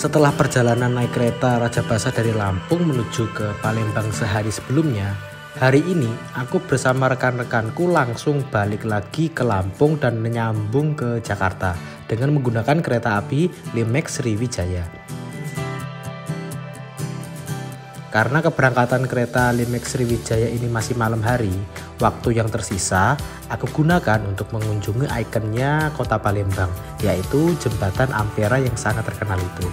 Setelah perjalanan naik kereta Rajabasa dari Lampung menuju ke Palembang sehari sebelumnya, hari ini aku bersama rekan-rekanku langsung balik lagi ke Lampung dan menyambung ke Jakarta dengan menggunakan kereta api Limex Sriwijaya. Karena keberangkatan kereta Limex Sriwijaya ini masih malam hari, waktu yang tersisa aku gunakan untuk mengunjungi ikonnya kota Palembang, yaitu Jembatan Ampera yang sangat terkenal itu.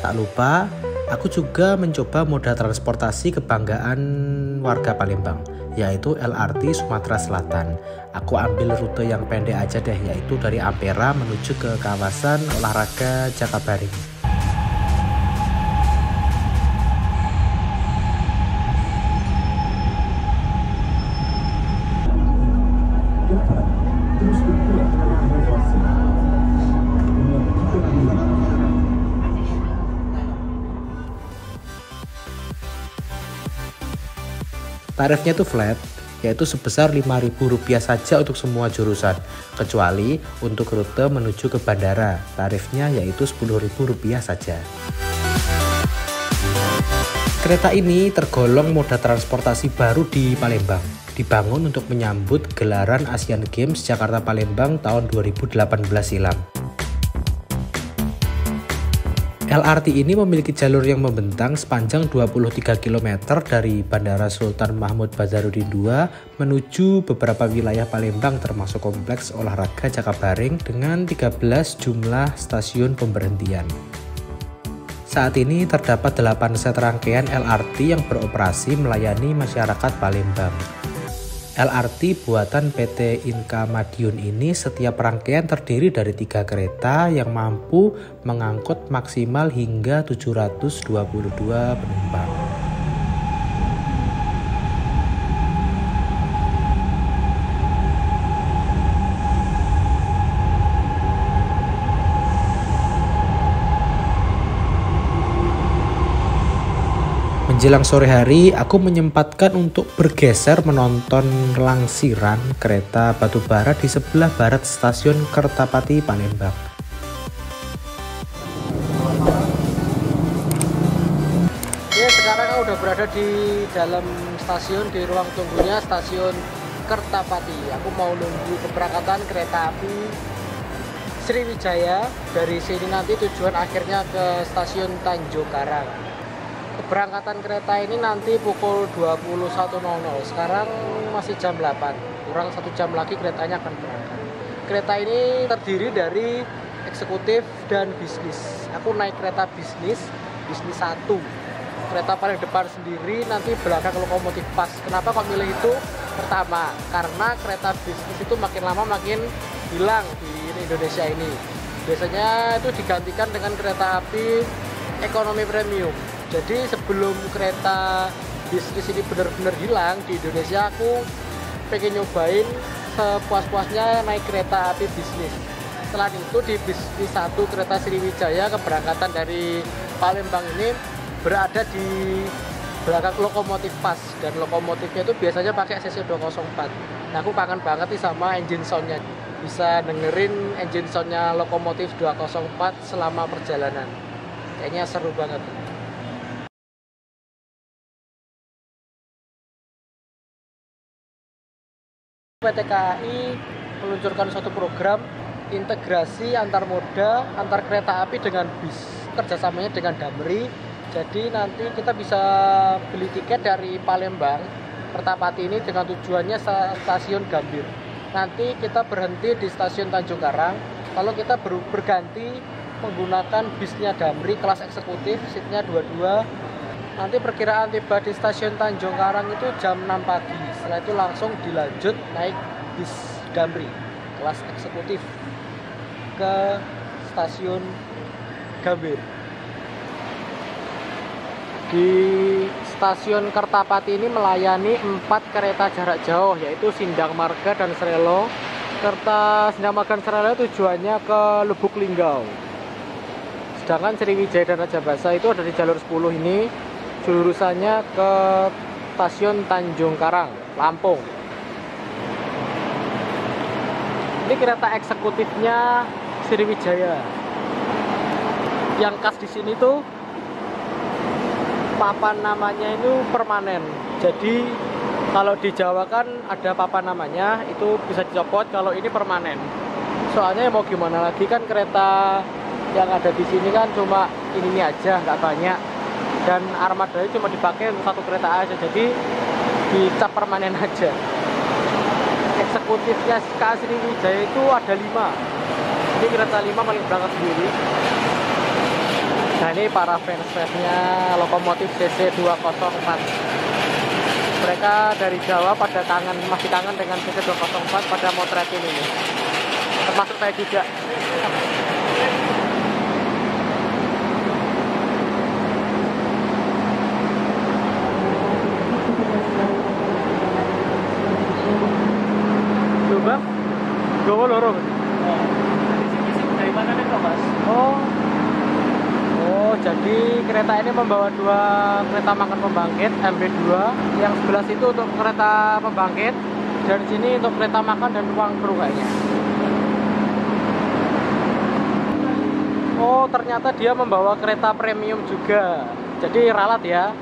Tak lupa, aku juga mencoba moda transportasi kebanggaan warga Palembang, yaitu LRT Sumatera Selatan. Aku ambil rute yang pendek aja deh, yaitu dari Ampera menuju ke kawasan olahraga Jakabaring. Tarifnya itu flat, yaitu sebesar Rp5.000 saja untuk semua jurusan, kecuali untuk rute menuju ke bandara, tarifnya yaitu Rp10.000 saja. Kereta ini tergolong moda transportasi baru di Palembang, dibangun untuk menyambut gelaran Asian Games Jakarta Palembang tahun 2018 silam. LRT ini memiliki jalur yang membentang sepanjang 23 km dari Bandara Sultan Mahmud Bazaruddin II menuju beberapa wilayah Palembang termasuk kompleks olahraga Jakabaring dengan 13 jumlah stasiun pemberhentian. Saat ini terdapat 8 set rangkaian LRT yang beroperasi melayani masyarakat Palembang. LRT buatan PT Inka Madiun ini setiap rangkaian terdiri dari 3 kereta yang mampu mengangkut maksimal hingga 722 penumpang. Menjelang sore hari, aku menyempatkan untuk bergeser menonton langsiran kereta batubara di sebelah barat stasiun Kertapati, Palembang. Ya, sekarang aku udah berada di dalam stasiun, di ruang tunggunya stasiun Kertapati. Aku mau nunggu keberangkatan kereta api Sriwijaya. Dari sini nanti tujuan akhirnya ke stasiun Tanjung Karang. Keberangkatan kereta ini nanti pukul 21.00. Sekarang masih jam 8, kurang 1 jam lagi keretanya akan berangkat. Kereta ini terdiri dari eksekutif dan bisnis. Aku naik kereta bisnis 1. Kereta paling depan sendiri, nanti belakang lokomotif pas. Kenapa kok milih itu? Pertama, karena kereta bisnis itu makin lama makin hilang di Indonesia ini. Biasanya itu digantikan dengan kereta api ekonomi premium. Jadi sebelum kereta bisnis ini benar-benar hilang di Indonesia, aku pengen nyobain sepuas-puasnya naik kereta api bisnis. Setelah itu di bisnis 1 kereta Sriwijaya keberangkatan dari Palembang ini berada di belakang lokomotif pas, dan lokomotifnya itu biasanya pakai CC204. Nah, aku kangen banget nih sama engine sound-nya. Bisa dengerin engine sound-nya lokomotif 204 selama perjalanan. Kayaknya seru banget. PT KAI meluncurkan suatu program integrasi antar moda, antar kereta api dengan bis, kerjasamanya dengan Damri. Jadi nanti kita bisa beli tiket dari Palembang Kertapati ini dengan tujuannya stasiun Gambir. Nanti kita berhenti di stasiun Tanjung Karang, lalu kita berganti menggunakan bisnya Damri kelas eksekutif, seatnya 22. Nanti perkiraan tiba di stasiun Tanjung Karang itu jam 6 pagi. Setelah itu langsung dilanjut naik bis Damri kelas eksekutif ke stasiun Gambir. Di stasiun Kertapati ini melayani 4 kereta jarak jauh, yaitu Sindang Marga dan Srelo. Kereta Sindang Marga dan Srelo tujuannya ke Lubuk Linggau. Sedangkan Sriwijaya dan Rajabasa itu ada di jalur 10 ini, jurusannya ke stasiun Tanjung Karang, Lampung. Ini kereta eksekutifnya Sriwijaya. Yang khas di sini tuh papan namanya itu permanen. Jadi kalau di Jawa kan ada papan namanya, itu bisa dicopot. Kalau ini permanen. Soalnya mau gimana lagi, kan kereta yang ada di sini kan cuma ini aja, nggak banyak. Dan armadanya cuma dipakai untuk satu kereta aja, jadi dicap permanen aja. Eksekutifnya KA Sriwijaya itu ada 5. Ini kereta 5 paling berangkat sendiri. Nah, ini para fans-fansnya lokomotif CC 204. Mereka dari Jawa pada masih kangen dengan CC 204, pada motretin ini. Termasuk saya juga. Coba, gowo loro. Dari mana nih, Mas? Jadi kereta ini membawa 2 kereta makan pembangkit MB2. Yang sebelah situ untuk kereta pembangkit, dan sini untuk kereta makan dan ruang kru kayaknya. Oh, ternyata dia membawa kereta premium juga. Jadi ralat ya.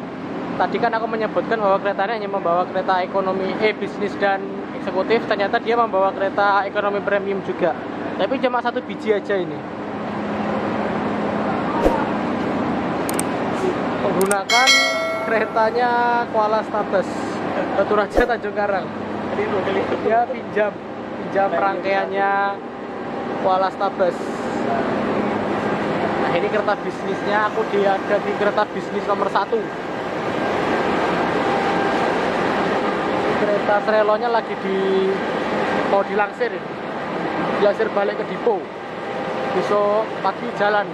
Tadi kan aku menyebutkan bahwa kereta ini hanya membawa kereta ekonomi bisnis dan eksekutif. Ternyata dia membawa kereta ekonomi premium juga. Tapi cuma 1 biji aja ini. Menggunakan keretanya Kuala Stabes Batu Raja Tanjung Karang. Dia pinjam rangkaiannya Kuala Stabes. Nah, ini kereta bisnisnya. Aku ada di kereta bisnis nomor 1. Kereta Srelonya lagi mau dilansir balik ke Dipo. Besok pagi jalan.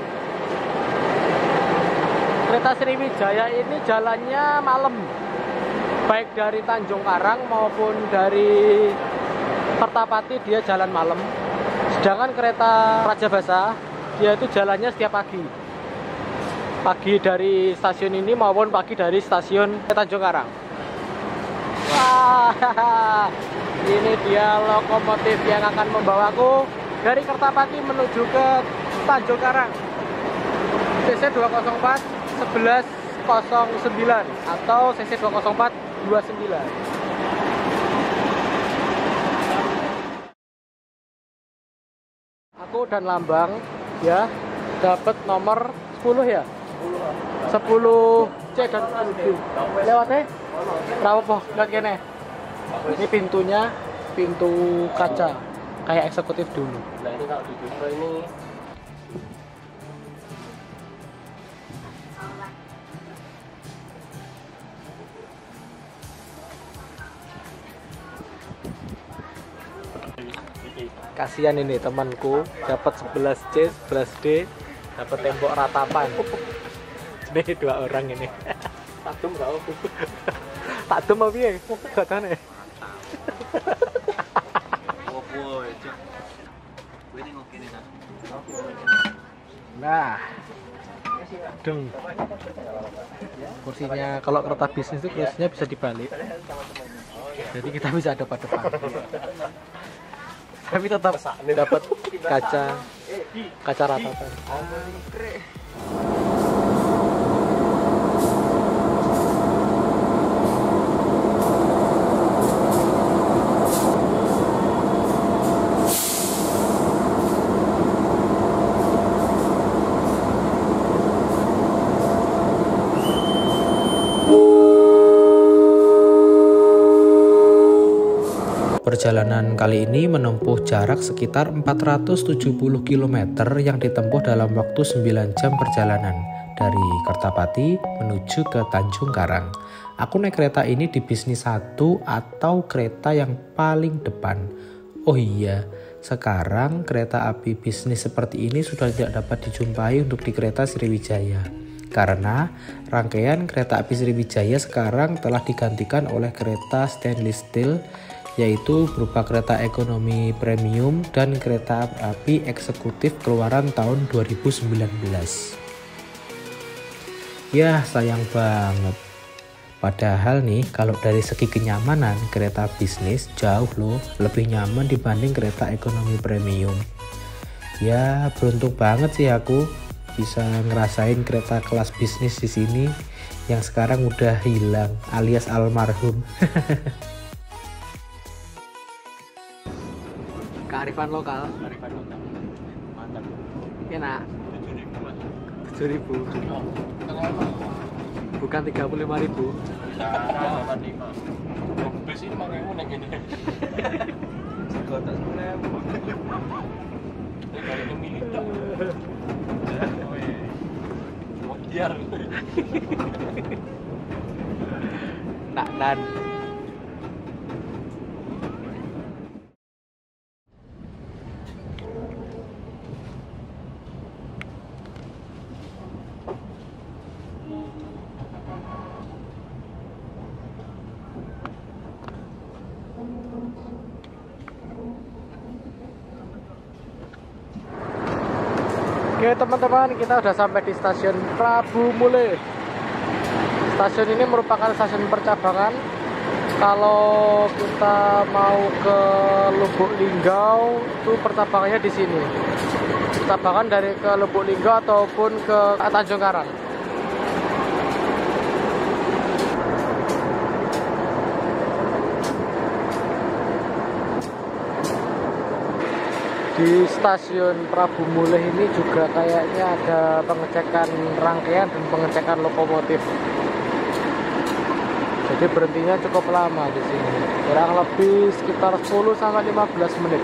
Kereta Sriwijaya ini jalannya malam, baik dari Tanjung Karang maupun dari Kertapati dia jalan malam. Sedangkan kereta Rajabasa dia itu jalannya setiap pagi dari stasiun ini maupun pagi dari stasiun Tanjung Karang. Wah, ini dia lokomotif yang akan membawaku dari Kertapati menuju ke Tanjung Karang. CC 204 1109 atau CC 204 29. Aku dan Lambang ya dapat nomor 10 ya. 10 C dan 10 D. Lewatnya berapa lihat kene. Ini pintunya pintu kaca kayak eksekutif dulu. Nah, ini kalau di Jumbo ini kasihan ini temanku dapat 11C 11D, dapat tembok ratapan. Ini 2 orang ini. takdum tau. Takdum apa piye? Katane. Nah, deng. Kursinya kalau kereta bisnis itu kursinya bisa dibalik. Jadi kita bisa depan-depan. Tapi tetap dapat kaca ratapan. Perjalanan kali ini menempuh jarak sekitar 470 km yang ditempuh dalam waktu 9 jam perjalanan dari Kertapati menuju ke Tanjung Karang. Aku naik kereta ini di bisnis 1 atau kereta yang paling depan. Oh iya, sekarang kereta api bisnis seperti ini sudah tidak dapat dijumpai untuk di kereta Sriwijaya. Karena rangkaian kereta api Sriwijaya sekarang telah digantikan oleh kereta stainless steel, yaitu berupa kereta ekonomi premium dan kereta api eksekutif keluaran tahun 2019. Ya, sayang banget. Padahal nih, kalau dari segi kenyamanan, kereta bisnis jauh loh lebih nyaman dibanding kereta ekonomi premium. Ya, beruntung banget sih aku bisa ngerasain kereta kelas bisnis di sini yang sekarang udah hilang alias almarhum. Kearifan lokal. Mantap. Enak. 7.000. Bukan 35.000. Bisa 85. Bus ini mau ngomong gini. Sekolah sekolah. Dari militer. Biar. Nak nan. Oke teman-teman, kita udah sampai di stasiun Prabu Mule. Stasiun ini merupakan stasiun percabangan. Kalau kita mau ke Lubuk Linggau, itu percabangannya di sini. Percabangan dari ke Lubuk Linggau ataupun ke Tanjung Karang. Di stasiun Prabu Mule ini juga kayaknya ada pengecekan rangkaian dan pengecekan lokomotif. Jadi berhentinya cukup lama di sini, kurang lebih sekitar 10 sampai 15 menit.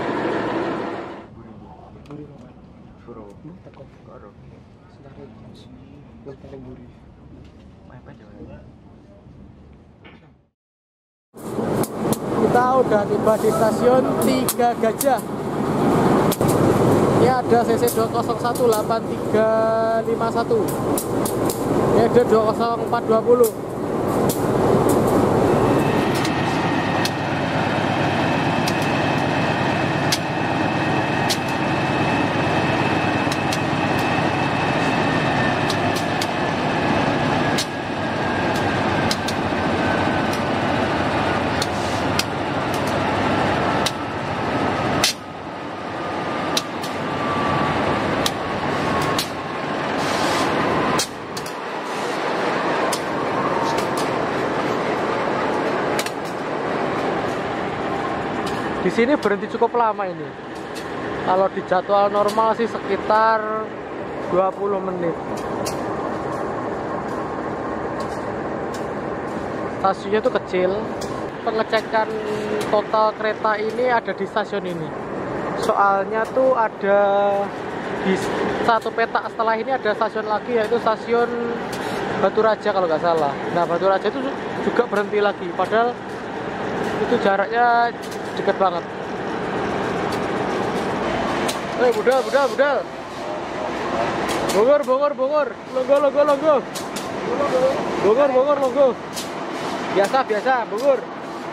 Kita udah tiba di stasiun 3 Gajah. Ini ada CC 2018351. Ini ada 20420. Di sini berhenti cukup lama ini. Kalau di jadwal normal sih sekitar 20 menit. Stasiunnya itu kecil. Pengecekan total kereta ini ada di stasiun ini. Soalnya tuh ada di satu petak setelah ini ada stasiun lagi, yaitu stasiun Batu Raja kalau nggak salah. Nah, Batu Raja itu juga berhenti lagi. Padahal itu jaraknya dekat banget. Budal. Bogor. Longgo. Bogor. Biasa, Bogor.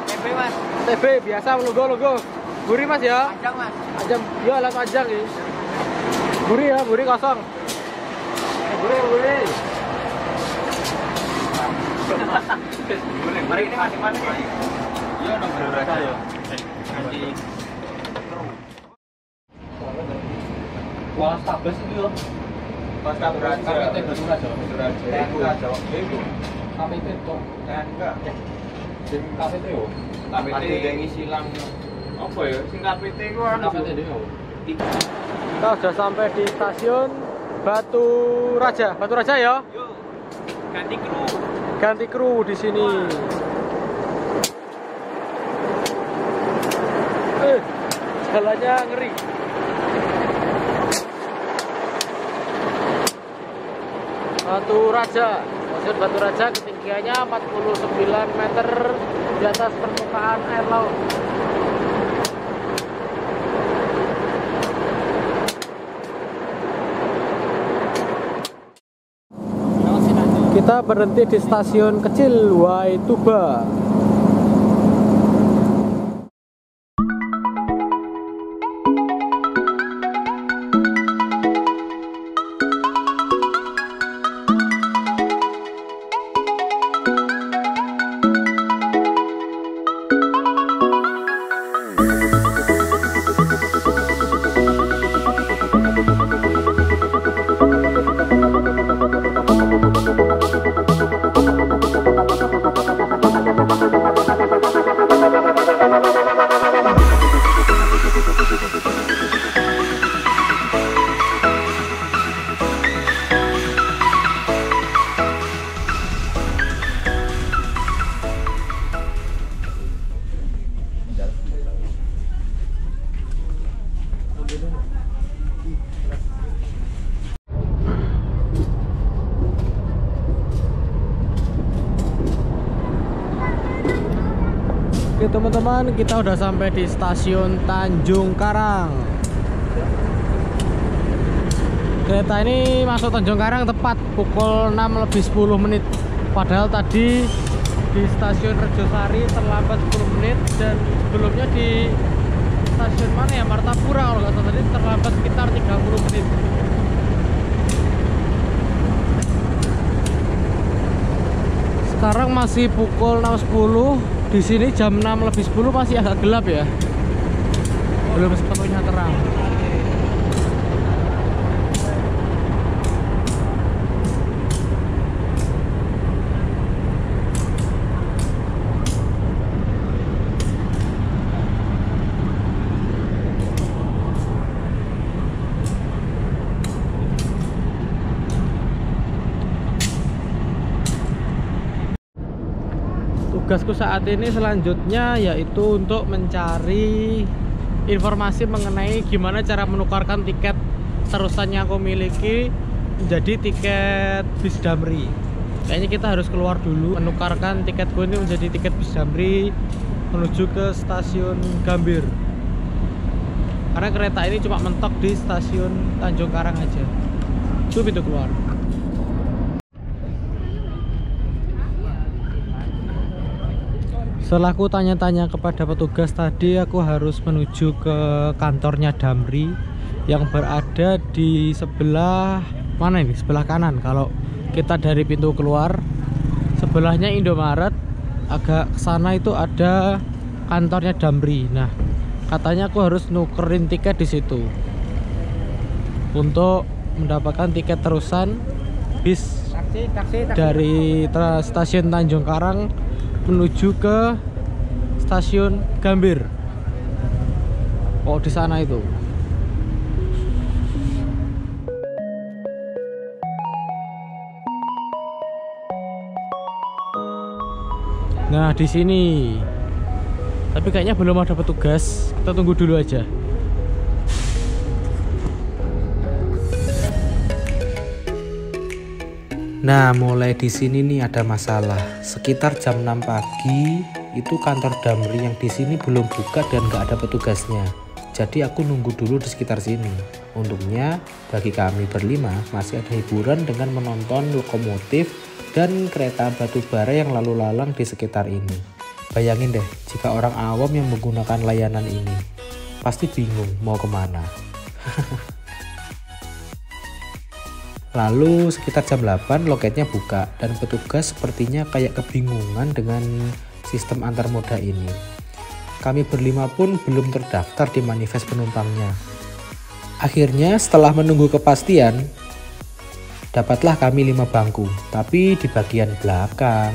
TB mas. TB biasa, longgo. Buri mas ya? Ajang mas. Ajang, ya langsung ajang ya. Buri kosong. Buri. Mari ini masing-masing. Iya dong berasa ya. Wah, tabes itu yo. Pas Batu Raja. KPT kok kan enggak. Sing KPT yo. KPT yang silang apa ya? Sing KPT ku ana KPT yo. Kita sudah sampai di stasiun Batu Raja ya? Yuk. Ganti kru di sini. Jalannya ngeri. Batu Raja, stasiun Batu Raja, ketinggiannya 49 meter di atas permukaan air laut. Kita berhenti di stasiun kecil Waituba. Oke teman-teman, kita udah sampai di stasiun Tanjung Karang. Kereta ini masuk Tanjung Karang tepat pukul 6:10. Padahal tadi di stasiun Rejosari terlambat 10 menit. Dan sebelumnya di stasiun mana ya, Martapura kalau nggak salah, tadi terlambat sekitar 30 menit. Sekarang masih pukul 6.10. Di sini jam 6:10 masih agak gelap ya. Belum sepenuhnya terang. Tugasku saat ini selanjutnya yaitu untuk mencari informasi mengenai gimana cara menukarkan tiket terusan yang aku miliki menjadi tiket bis Damri. Kayaknya kita harus keluar dulu, menukarkan tiketku ini menjadi tiket bis Damri menuju ke stasiun Gambir. Karena kereta ini cuma mentok di stasiun Tanjung Karang aja. Itu pintu keluar. Setelah aku tanya-tanya kepada petugas tadi, aku harus menuju ke kantornya Damri yang berada di sebelah mana ini? Sebelah kanan. Kalau kita dari pintu keluar, sebelahnya Indomaret, agak kesana itu ada kantornya Damri. Nah, katanya aku harus nukerin tiket di situ untuk mendapatkan tiket terusan bis dari stasiun Tanjung Karang menuju ke stasiun Gambir. Oh, di sana itu. Nah, di sini. Tapi kayaknya belum ada petugas. Kita tunggu dulu aja. Nah, mulai di sini nih ada masalah. Sekitar jam 6 pagi itu kantor Damri yang di sini belum buka dan nggak ada petugasnya. Jadi aku nunggu dulu di sekitar sini. Untungnya bagi kami berlima masih ada hiburan dengan menonton lokomotif dan kereta batu bara yang lalu lalang di sekitar ini. Bayangin deh jika orang awam yang menggunakan layanan ini, pasti bingung mau kemana. Lalu sekitar jam 8 loketnya buka dan petugas sepertinya kayak kebingungan dengan sistem antar moda ini. Kami berlima pun belum terdaftar di manifest penumpangnya. Akhirnya setelah menunggu kepastian, dapatlah kami 5 bangku, tapi di bagian belakang.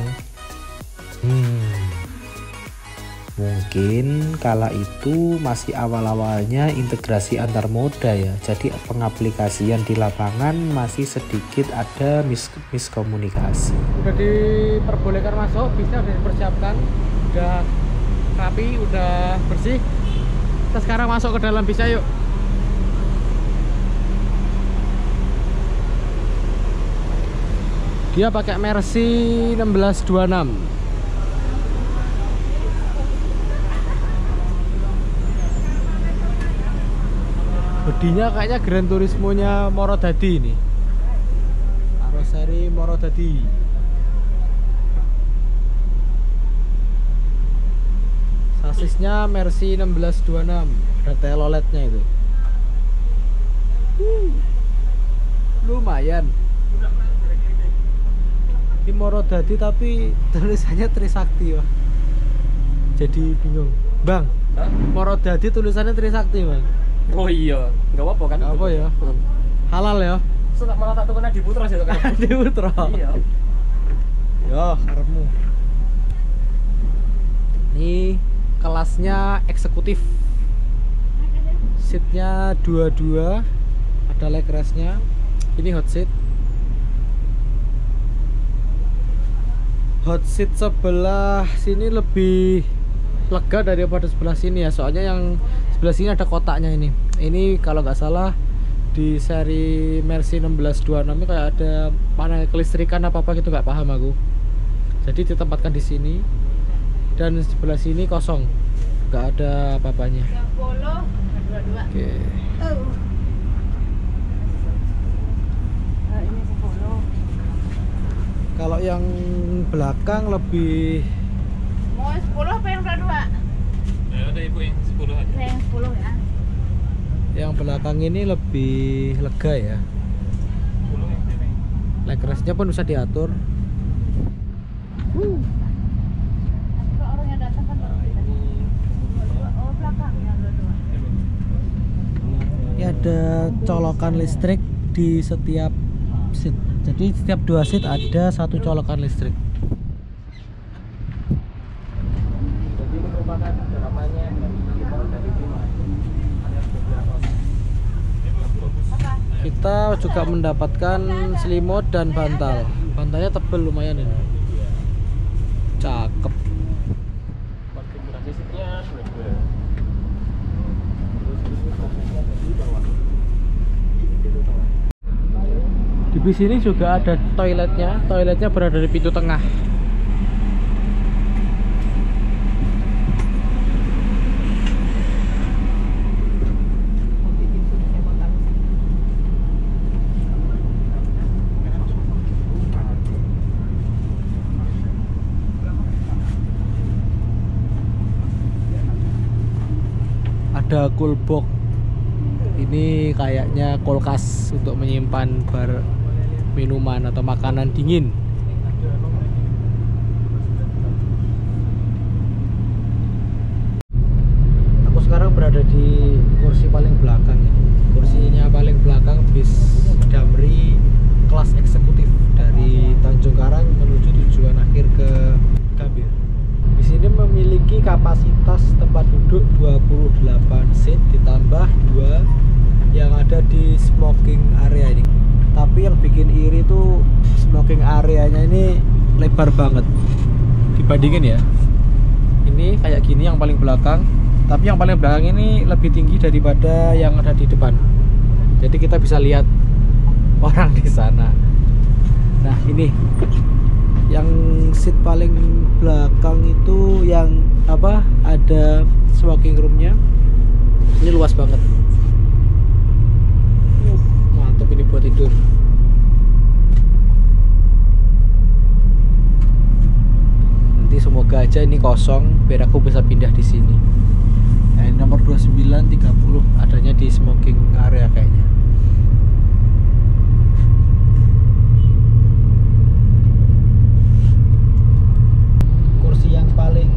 Mungkin kala itu masih awal-awalnya integrasi antar moda ya. Jadi pengaplikasian di lapangan masih sedikit ada miskomunikasi. Udah diperbolehkan masuk, bisnya udah dipersiapkan, udah rapi, udah bersih. Kita sekarang masuk ke dalam bisnya yuk. Dia pakai Mercy 1626. Bodinya kayaknya Gran Turismo-nya Morodadi ini. Karoseri Morodadi. Sasisnya Mercy 1626. Ada tail OLED-nya itu. Lumayan. Ini Morodadi tapi tulisannya Trisakti, Bang. Jadi bingung. Bang, Morodadi tulisannya Trisakti, Bang. Oh iya, nggak apa-apa kan? Nggak apa ya? Halal ya? Sudah malah tak tukar di Putra sih kan? Di Putra. Iya. Ya, karepmu. Ini kelasnya eksekutif. Seatnya 22, ada leg restnya. Ini hot seat. Hot seat sebelah sini lebih lega daripada sebelah sini ya, soalnya yang sebelah sini ada kotaknya ini. Ini kalau nggak salah di seri Mercy 1626 ini kayak ada panel kelistrikan apa gitu, nggak paham aku. Jadi ditempatkan di sini. Dan sebelah sini kosong, nggak ada apa-apanya. Oke. Ini 10. Kalau yang belakang lebih Mau 10 apa yang kedua? Ya udah ibu yang 10 aja. Yang 10 ya. yang belakang ini lebih lega ya. 10 yang sini. Leg rest-nya pun bisa diatur. Kalau orang yang datang kan baru kita. Oh, belakang yang dua-dua. Ini ada colokan listrik di setiap seat. Jadi setiap 2 seat ada 1 colokan listrik. Jadi ini merupakan harapannya dari Bima. Kita juga mendapatkan selimut dan bantal. Bantalnya tebal lumayan ini. Cakep. Konfigurasi seatnya sudah. Di bis ini juga ada toiletnya. Toiletnya berada di pintu tengah. Ada cool box. Ini kayaknya kulkas untuk menyimpan minuman atau makanan dingin. Aku sekarang berada di kursi paling belakang ya. Kursinya paling belakang bis Damri kelas eksekutif dari Tanjung Karang menuju tujuan akhir ke Gambir. Bis ini memiliki kapasitas tempat duduk 28 seat ditambah 2 yang ada di smoking area ini. Tapi yang bikin iri tuh smoking areanya ini lebar banget dibandingin ya. Ini kayak gini yang paling belakang, tapi yang paling belakang ini lebih tinggi daripada yang ada di depan. Jadi kita bisa lihat orang di sana. Nah, ini yang seat paling belakang itu yang apa? Ada smoking roomnya. Ini luas banget. Mantap ini buat tidur. Nanti semoga aja ini kosong biar aku bisa pindah di sini. Nah, ini nomor 2930 adanya di smoking area kayaknya. Kursi yang paling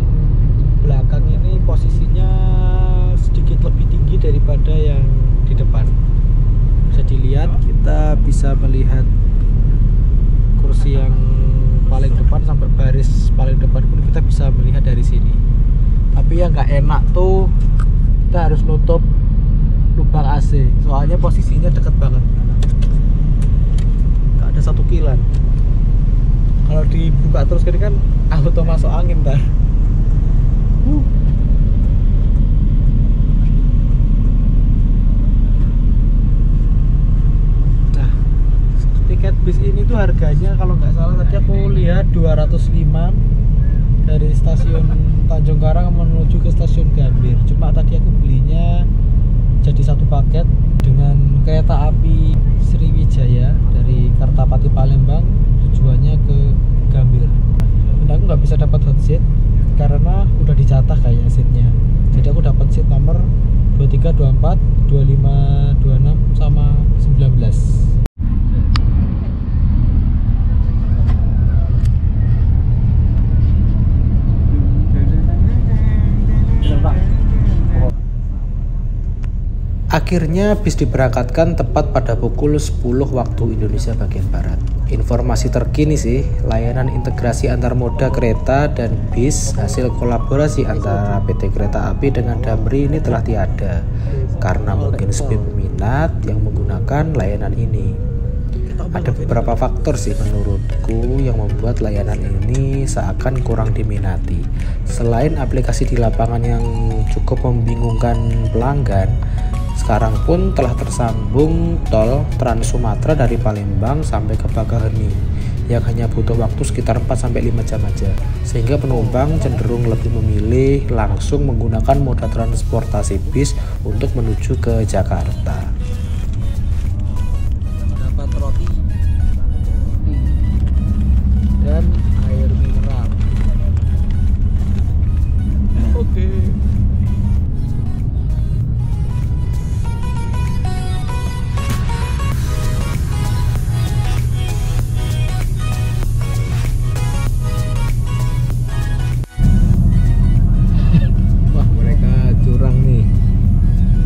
belakang ini posisinya sedikit lebih tinggi daripada yang di depan. Bisa dilihat, kita bisa melihat kursi yang paling depan sampai baris paling depan pun kita bisa melihat dari sini. Tapi yang nggak enak tuh kita harus nutup lubang AC, soalnya posisinya deket banget, nggak ada satu kilan. Kalau dibuka terus gini kan auto masuk angin ntar. Tiket bis ini tuh harganya kalau nggak salah tadi aku lihat 205 dari stasiun Tanjung Karang menuju ke stasiun Gambir. Cuma tadi aku belinya jadi satu paket dengan kereta api Sriwijaya dari Kertapati Palembang tujuannya ke Gambir. Dan aku nggak bisa dapat hot seat karena udah dicatat kayaknya seatnya. Jadi aku dapat seat nomor 23, 24, 25, 26 sama 19. Akhirnya bis diberangkatkan tepat pada pukul 10 waktu Indonesia bagian Barat. Informasi terkini sih, layanan integrasi antar moda kereta dan bis hasil kolaborasi antara PT Kereta Api dengan Damri ini telah tiada karena mungkin sepi peminat yang menggunakan layanan ini. Ada beberapa faktor sih menurutku yang membuat layanan ini seakan kurang diminati. Selain aplikasi di lapangan yang cukup membingungkan pelanggan, sekarang pun telah tersambung tol Trans Sumatera dari Palembang sampai ke Bakaheni. yang hanya butuh waktu sekitar 4-5 jam aja. Sehingga penumpang cenderung lebih memilih langsung menggunakan moda transportasi bis untuk menuju ke Jakarta. Dapat roti dan air mineral. Oke. Wah, mereka curang nih.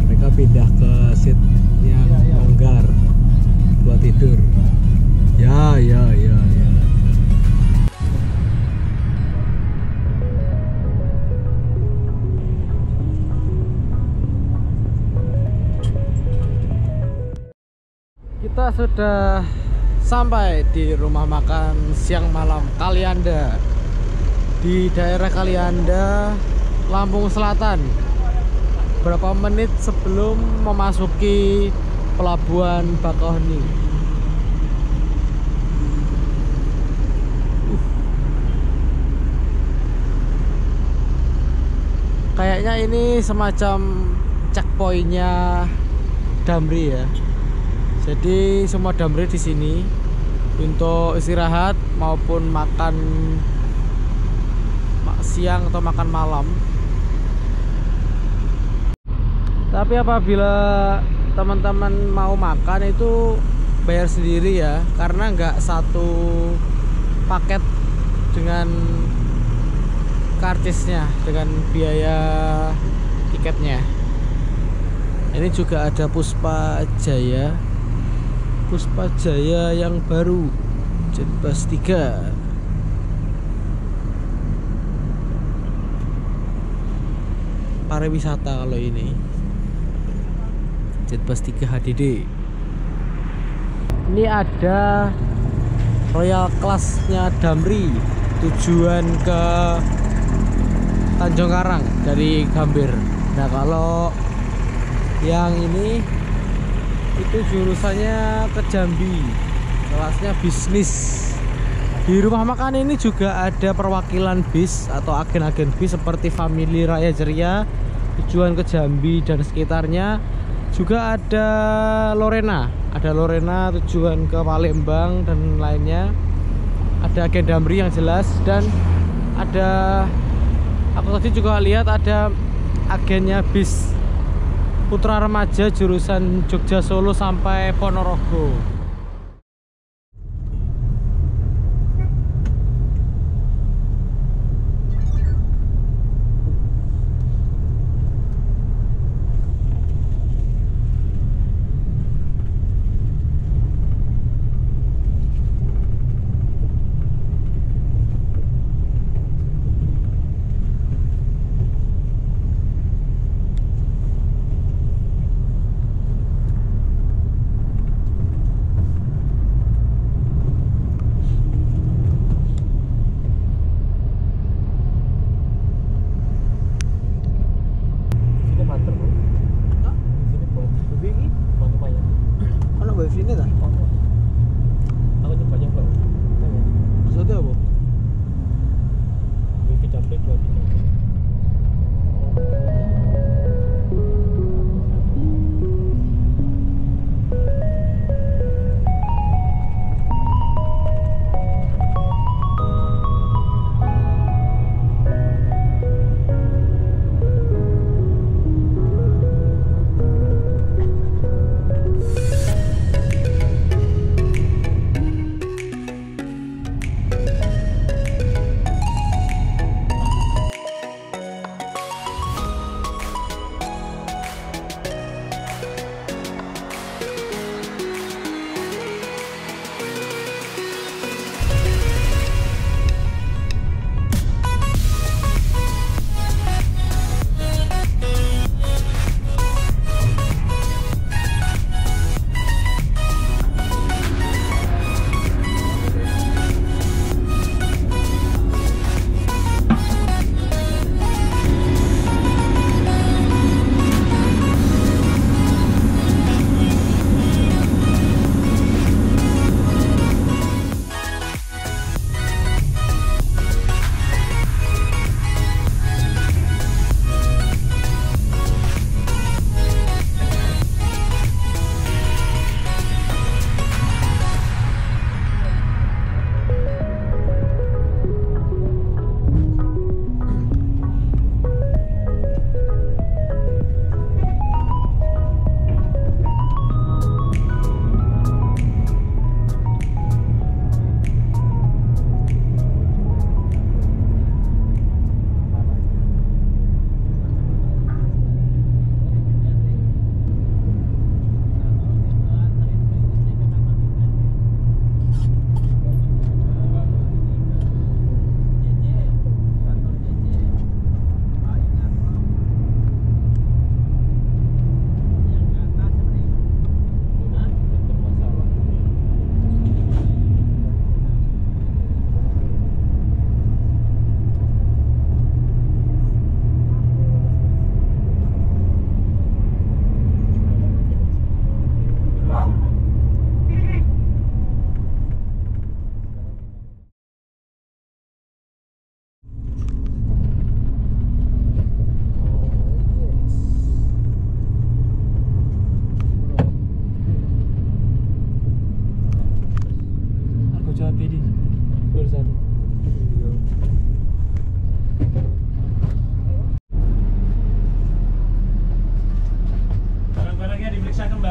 Mereka pindah ke seat yang longgar buat tidur. Ya. Kita sudah sampai di rumah makan siang malam Kalianda di daerah Kalianda, Lampung Selatan. Berapa menit sebelum memasuki Pelabuhan Bakauheni. Kayaknya ini semacam checkpointnya Damri ya. Jadi semua Damri di sini untuk istirahat maupun makan siang atau makan malam. Tapi apabila teman-teman mau makan itu bayar sendiri ya, karena nggak satu paket dengan karcisnya, dengan biaya tiketnya. Ini juga ada Puspa Jaya yang baru, Jetbus 3. Pariwisata kalau ini, Jetbus 3 HDD. Ini ada Royal Class-nya Damri, tujuan ke Tanjung Karang dari Gambir. Nah, kalau yang ini itu jurusannya ke Jambi, kelasnya bisnis. Di rumah makan ini juga ada perwakilan bis atau agen-agen bis seperti Family Raya Ceria tujuan ke Jambi dan sekitarnya. Juga ada Lorena tujuan ke Palembang dan lainnya. Ada agen Damri yang jelas, dan ada, aku tadi juga lihat ada agennya bis Putra Remaja jurusan Jogja Solo sampai Ponorogo.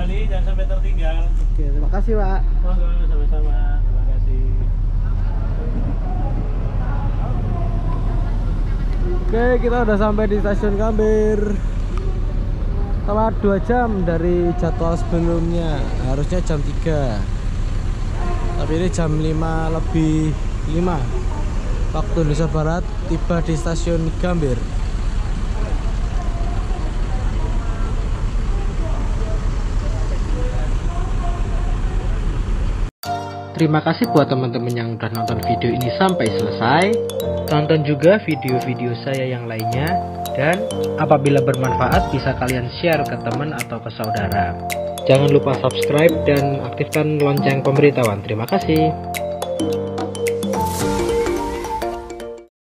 kembali, jangan sampai tertinggal. Oke, terima kasih Pak. Monggo, sama-sama. Terima kasih. Oke, kita udah sampai di stasiun Gambir. Telat 2 jam dari jadwal sebelumnya. Harusnya jam 3. Tapi ini jam 5 lebih 5. Waktu Indonesia Barat, tiba di stasiun Gambir. Terima kasih buat teman-teman yang udah nonton video ini sampai selesai. Tonton juga video-video saya yang lainnya. Dan apabila bermanfaat bisa kalian share ke teman atau ke saudara. Jangan lupa subscribe dan aktifkan lonceng pemberitahuan. Terima kasih.